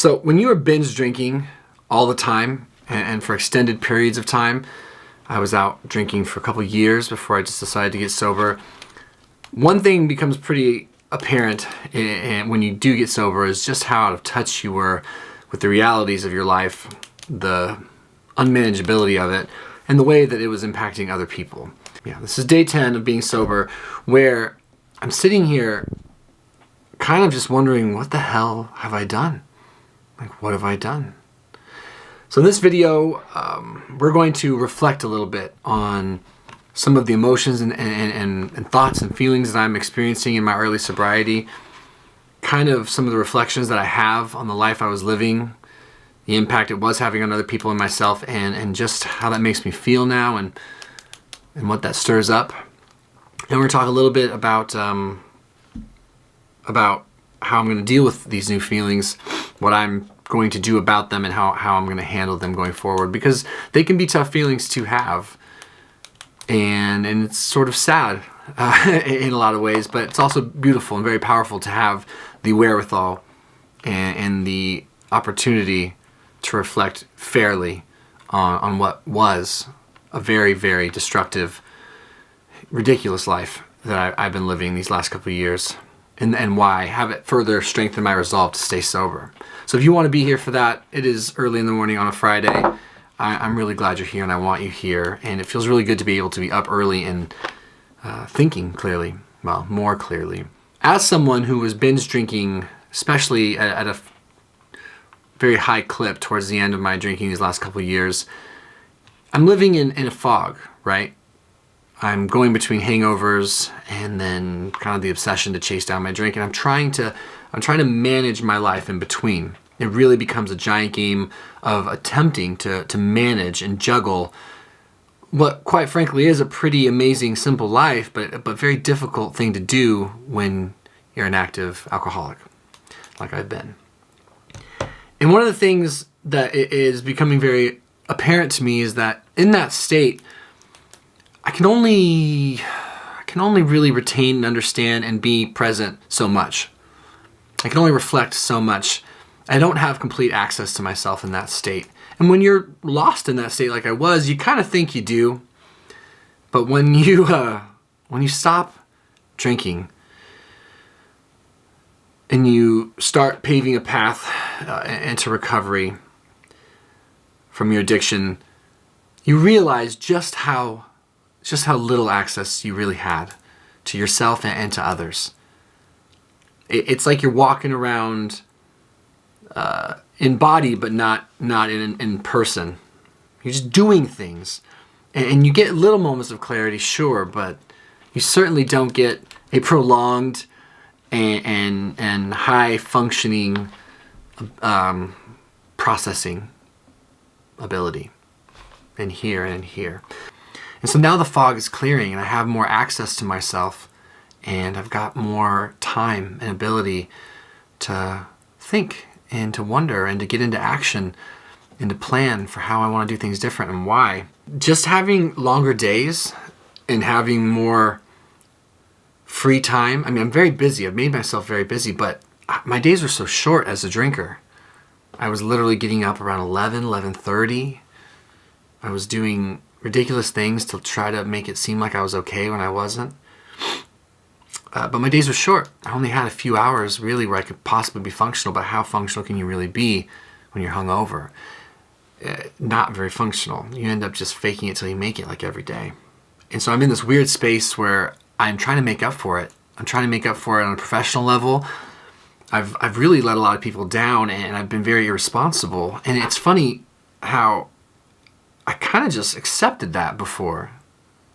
So when you are binge drinking all the time and for extended periods of time, I was out drinking for a couple years before I just decided to get sober. One thing becomes pretty apparent when you do get sober is just how out of touch you were with the realities of your life, the unmanageability of it, and the way that it was impacting other people. Yeah, this is day 10 of being sober, where I'm sitting here kind of just wondering, what the hell have I done? Like, what have I done? So in this video, we're going to reflect a little bit on some of the emotions and thoughts and feelings that I'm experiencing in my early sobriety, kind of some of the reflections that I have on the life I was living, the impact it was having on other people and myself, and just how that makes me feel now and what that stirs up. And we're going to talk a little bit about how I'm going to deal with these new feelings, what I'm going to do about them, and how I'm going to handle them going forward, because they can be tough feelings to have, and it's sort of sad in a lot of ways, but it's also beautiful and very powerful to have the wherewithal and the opportunity to reflect fairly on what was a very, very destructive, ridiculous life that I've been living these last couple of years, and why have it further strengthened my resolve to stay sober. So if you want to be here for that, it is early in the morning on a Friday. I'm really glad you're here, and I want you here, and it feels really good to be able to be up early and thinking clearly, well, more clearly. As someone who was binge drinking, especially at a very high clip towards the end of my drinking these last couple of years, I'm living in a fog, right? I'm going between hangovers and then kind of the obsession to chase down my drink, and I'm trying to manage my life in between. It really becomes a giant game of attempting to manage and juggle what, quite frankly, is a pretty amazing, simple life, but very difficult thing to do when you're an active alcoholic, like I've been. And one of the things that is becoming very apparent to me is that in that state, I can only really retain and understand and be present so much. I can only reflect so much. I don't have complete access to myself in that state. And when you're lost in that state like I was, you kind of think you do. But when you stop drinking and you start paving a path into recovery from your addiction, you realize just how little access you really had to yourself and to others. It's like you're walking around in body, but not in person. You're just doing things. And you get little moments of clarity, sure, but you certainly don't get a prolonged and high-functioning processing ability in here and in here. And so now the fog is clearing, and I have more access to myself, and I've got more time and ability to think and to wonder and to get into action and to plan for how I want to do things different and why. Just having longer days and having more free time. I mean, I'm very busy. I've made myself very busy, but my days were so short as a drinker. I was literally getting up around 11:30. I was doing ridiculous things to try to make it seem like I was okay when I wasn't. But my days were short. I only had a few hours really where I could possibly be functional, but how functional can you really be when you're hungover? Not very functional. You end up just faking it till you make it, like every day. And so I'm in this weird space where I'm trying to make up for it. I'm trying to make up for it on a professional level. I've really let a lot of people down, and I've been very irresponsible. And it's funny how I kind of just accepted that before.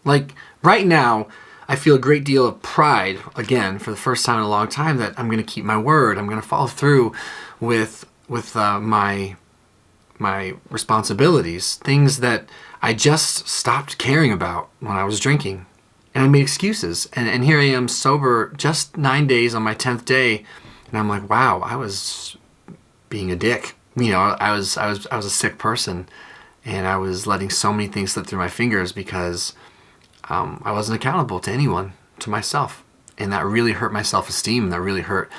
Like right now, I feel a great deal of pride, again, for the first time in a long time, that I'm going to keep my word. I'm going to follow through with my responsibilities, things that I just stopped caring about when I was drinking. And I made excuses. And here I am sober just 9 days on my 10th day. And I'm like, wow, I was being a dick. You know, I was a sick person. And I was letting so many things slip through my fingers because I wasn't accountable to anyone, to myself. And that really hurt my self-esteem. That really hurt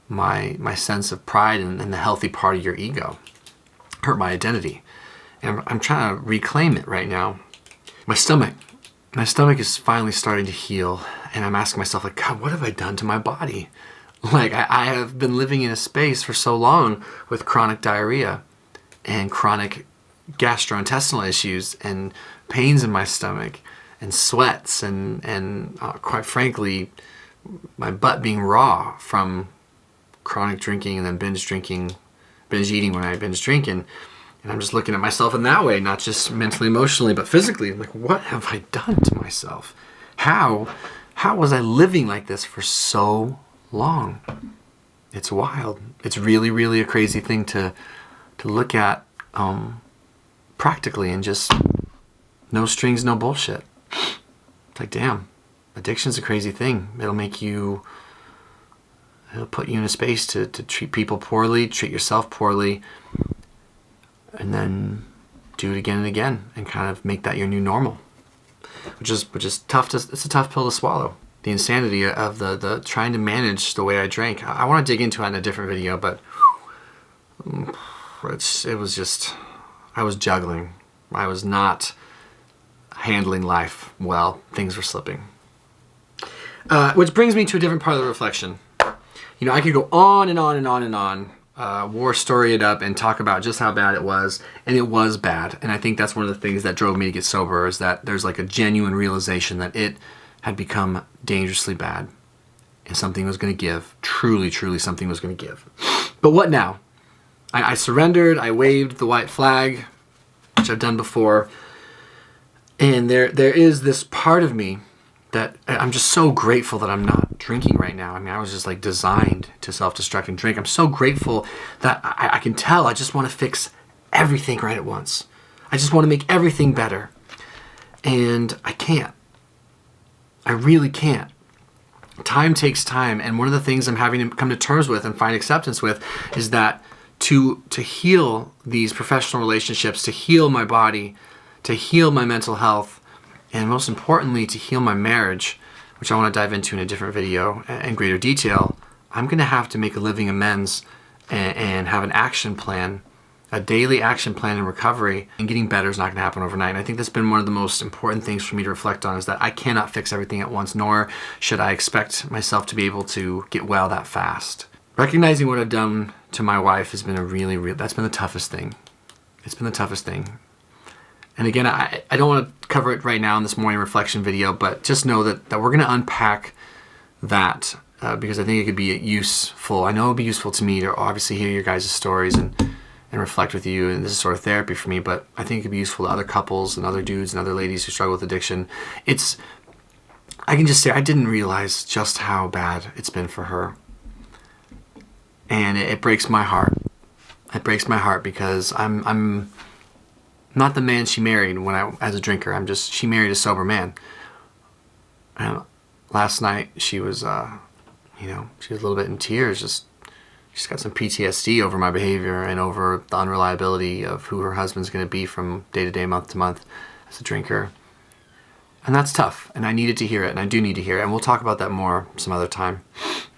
my sense of pride and the healthy part of your ego. Hurt my identity. And I'm trying to reclaim it right now. My stomach is finally starting to heal. And I'm asking myself, like, God, what have I done to my body? Like, I have been living in a space for so long with chronic diarrhea and chronic gastrointestinal issues and pains in my stomach and sweats and quite frankly, my butt being raw from chronic drinking and then binge eating when I binge drink. And I'm just looking at myself in that way, not just mentally, emotionally, but physically. I'm like, what have I done to myself? How was I living like this for so long? It's wild. It's really, really a crazy thing to look at practically and just no strings, no bullshit. It's like, damn, addiction's a crazy thing. It'll put you in a space to treat people poorly, treat yourself poorly, and then do it again and again and kind of make that your new normal. Which is tough it's a tough pill to swallow. The insanity of the trying to manage the way I drank. I want to dig into it in a different video, but it was just, I was juggling. I was not handling life well. Things were slipping. Which brings me to a different part of the reflection. You know, I could go on and on and on and on, war story it up and talk about just how bad it was, and it was bad. And I think that's one of the things that drove me to get sober, is that there's like a genuine realization that it had become dangerously bad and something was going to give. Truly, truly something was going to give. But what now? I surrendered. I waved the white flag, which I've done before. And there is this part of me that I'm just so grateful that I'm not drinking right now. I mean, I was just like designed to self-destruct and drink. I'm so grateful that I can tell I just want to fix everything right at once. I just want to make everything better. And I can't. I really can't. Time takes time. And one of the things I'm having to come to terms with and find acceptance with is that to heal these professional relationships, to heal my body, to heal my mental health, and most importantly, to heal my marriage, which I want to dive into in a different video in greater detail, I'm going to have to make a living amends and have an action plan, a daily action plan in recovery. And getting better is not going to happen overnight. And I think that's been one of the most important things for me to reflect on, is that I cannot fix everything at once, nor should I expect myself to be able to get well that fast. Recognizing what I've done to my wife has been that's been the toughest thing. It's been the toughest thing. And again, I don't want to cover it right now in this morning reflection video, but just know that we're going to unpack that because I think it could be useful. I know it would be useful to me to obviously hear your guys' stories and reflect with you, and this is sort of therapy for me, but I think it could be useful to other couples and other dudes and other ladies who struggle with addiction. I can just say I didn't realize just how bad it's been for her. And it breaks my heart. It breaks my heart because I'm not the man she married as a drinker. She married a sober man. And last night she was, she was a little bit in tears. She's got some PTSD over my behavior and over the unreliability of who her husband's going to be from day to day, month to month as a drinker. And that's tough. And I needed to hear it, and I do need to hear it. And we'll talk about that more some other time.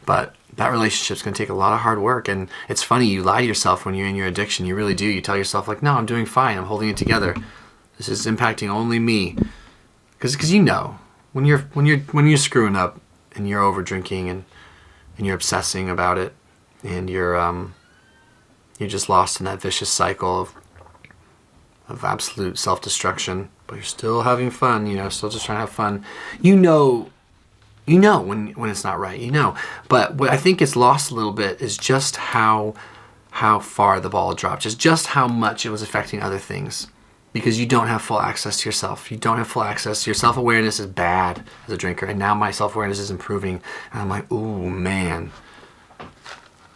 But that relationship's going to take a lot of hard work. And it's funny, you lie to yourself when you're in your addiction. You really do. You tell yourself, like, no, I'm doing fine. I'm holding it together. This is impacting only me. Because you know, when you're screwing up and you're over drinking and you're obsessing about it and you're just lost in that vicious cycle of absolute self-destruction, but you're still having fun, still just trying to have fun. You know when it's not right, But what I think gets lost a little bit is just how far the ball dropped, just how much it was affecting other things. Because you don't have full access to yourself. You don't have full access. Your self-awareness is bad as a drinker, and now my self-awareness is improving. And I'm like, ooh, man,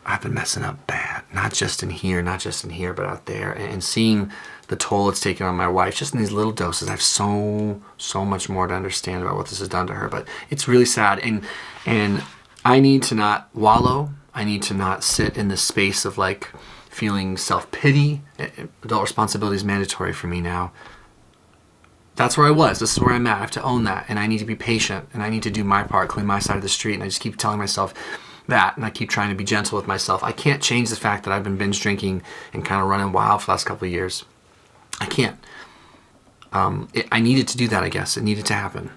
I've been messing up bad. Not just in here, but out there. And seeing the toll it's taken on my wife, just in these little doses. I have so much more to understand about what this has done to her. But it's really sad. And I need to not wallow. I need to not sit in this space of like feeling self-pity. Adult responsibility is mandatory for me now. That's where I was. This is where I'm at. I have to own that. And I need to be patient. And I need to do my part, clean my side of the street. And I just keep telling myself, that, and I keep trying to be gentle with myself. I can't change the fact that I've been binge drinking and kind of running wild for the last couple of years. I can't. I needed to do that, I guess. It needed to happen.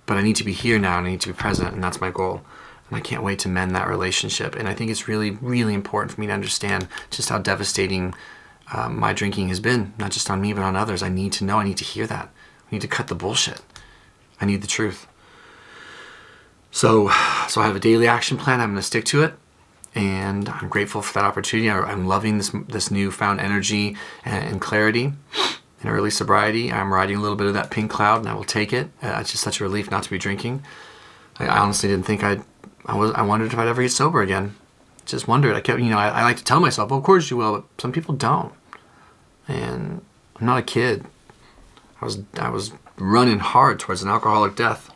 But I need to be here now, and I need to be present, and that's my goal. And I can't wait to mend that relationship. And I think it's really, really important for me to understand just how devastating my drinking has been, not just on me, but on others. I need to know. I need to hear that. I need to cut the bullshit. I need the truth. So I have a daily action plan. I'm going to stick to it. And I'm grateful for that opportunity. I'm loving this newfound energy and clarity in early sobriety. I'm riding a little bit of that pink cloud, and I will take it. It's just such a relief not to be drinking. I honestly didn't think I wondered if I'd ever get sober again. Just wondered. I kept, I like to tell myself, well, of course you will, but some people don't. And I'm not a kid. I was running hard towards an alcoholic death.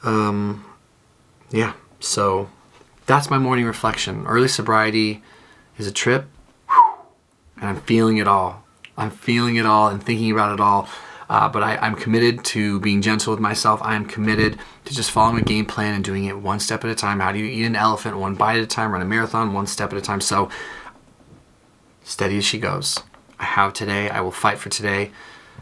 Yeah. So that's my morning reflection. Early sobriety is a trip, and I'm feeling it all. I'm feeling it all and thinking about it all. But I'm committed to being gentle with myself. I am committed to just following a game plan and doing it one step at a time. How do you eat an elephant? One bite at a time. Run a marathon one step at a time. So steady as she goes. I have today. I will fight for today.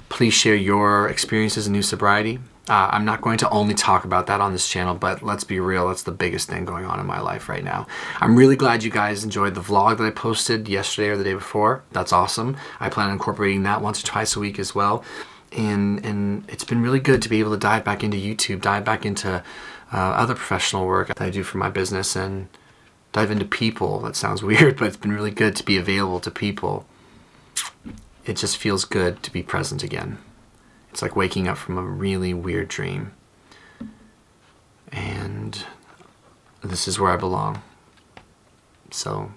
Please share your experiences in new sobriety. I'm not going to only talk about that on this channel, but let's be real, that's the biggest thing going on in my life right now. I'm really glad you guys enjoyed the vlog that I posted yesterday or the day before. That's awesome. I plan on incorporating that once or twice a week as well. And it's been really good to be able to dive back into YouTube, dive back into other professional work that I do for my business, and dive into people. That sounds weird, but it's been really good to be available to people. It just feels good to be present again. It's like waking up from a really weird dream. And this is where I belong. So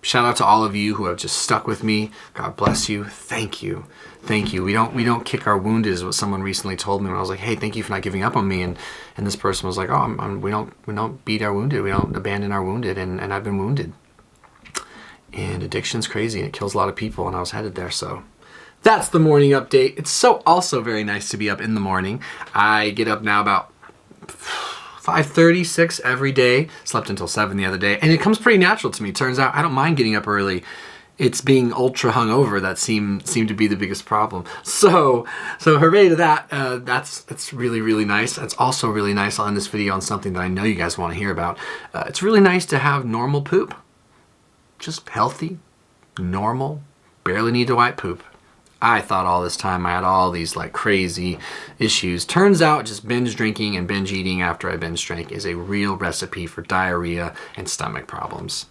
shout out to all of you who have just stuck with me. God bless you. Thank you. Thank you. We don't kick our wounded is what someone recently told me when I was like, hey, thank you for not giving up on me. And this person was like, oh, we don't beat our wounded. We don't abandon our wounded. And I've been wounded. And addiction's crazy, and it kills a lot of people, and I was headed there. So that's the morning update. It's so also very nice to be up in the morning. I get up now about 5:30, 6 every day. Slept until 7 the other day, and it comes pretty natural to me. Turns out I don't mind getting up early. It's being ultra hungover that seemed to be the biggest problem. So hooray to that. That's really, really nice. It's also really nice. I'll end this video on something that I know you guys want to hear about. It's really nice to have normal poop. Just healthy, normal, barely need to wipe poop. I thought all this time I had all these like crazy issues. Turns out just binge drinking and binge eating after I binge drank is a real recipe for diarrhea and stomach problems.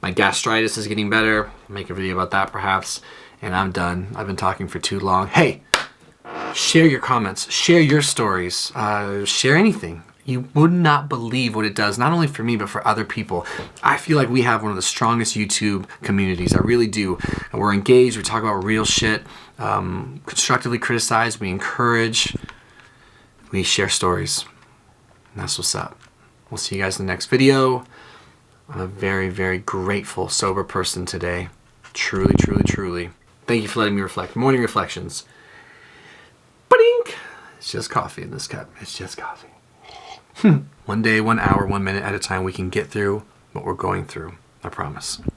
My gastritis is getting better. I'll make a video about that perhaps. And I'm done. I've been talking for too long. Hey, share your comments. Share your stories. Share anything. You would not believe what it does, not only for me, but for other people. I feel like we have one of the strongest YouTube communities. I really do. And we're engaged. We talk about real shit. Constructively criticize. We encourage. We share stories. And that's what's up. We'll see you guys in the next video. I'm a very, very grateful, sober person today. Truly, truly, truly. Thank you for letting me reflect. Morning reflections. Ba-dink! It's just coffee in this cup. It's just coffee. One day, 1 hour, 1 minute at a time, we can get through what we're going through. I promise.